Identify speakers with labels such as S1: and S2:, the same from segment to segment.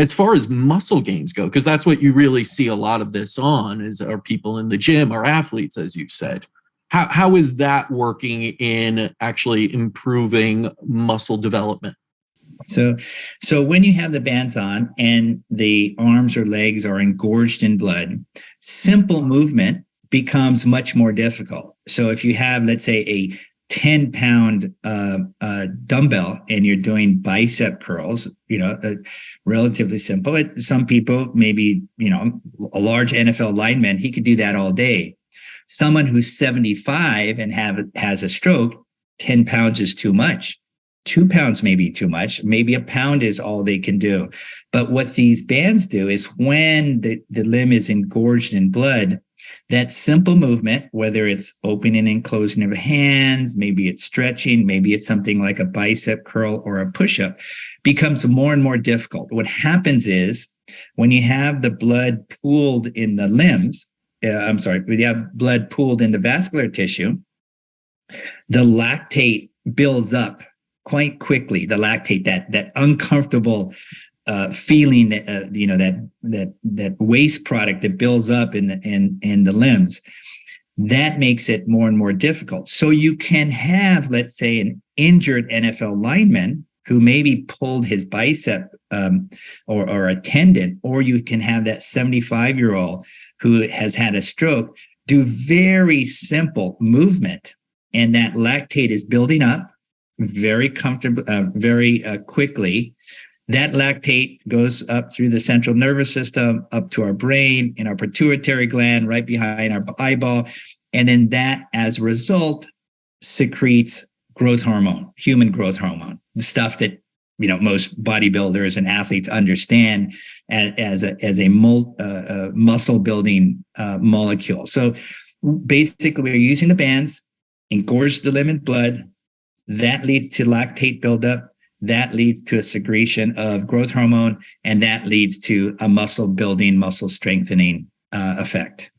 S1: as far as muscle gains go, because that's what you really see a lot of this on are people in the gym or athletes, as you said. How is that working in actually improving muscle development?
S2: So when you have the bands on and the arms or legs are engorged in blood, simple movement becomes much more difficult. So if you have, let's say, a 10-pound dumbbell and you're doing bicep curls, relatively simple. Some people, maybe, a large NFL lineman, he could do that all day. Someone who's 75 and has a stroke, 10 pounds is too much. 2 pounds may be too much. Maybe a pound is all they can do. But what these bands do is when the limb is engorged in blood, that simple movement, whether it's opening and closing of the hands, maybe it's stretching, maybe it's something like a bicep curl or a push-up, becomes more and more difficult. What happens is when you have the blood pooled in the limbs, when you have blood pooled in the vascular tissue, the lactate builds up quite quickly. The lactate, that uncomfortable feeling, that waste product that builds up in the limbs, that makes it more and more difficult. So you can have, let's say, an injured NFL lineman who maybe pulled his bicep or a tendon, or you can have that 75-year-old who has had a stroke do very simple movement, and that lactate is building up very comfortably, very quickly. That lactate goes up through the central nervous system, up to our brain, in our pituitary gland, right behind our eyeball. And then that, as a result, secretes growth hormone, human growth hormone, the stuff that most bodybuilders and athletes understand as a muscle building molecule. So basically, we're using the bands, engorge the limb in blood. That leads to lactate buildup. That leads to a secretion of growth hormone, and that leads to a muscle building, muscle strengthening effect.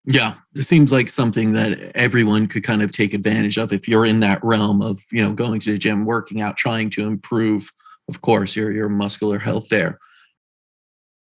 S1: Yeah, it seems like something that everyone could kind of take advantage of if you're in that realm of, going to the gym, working out, trying to improve, of course, your muscular health there.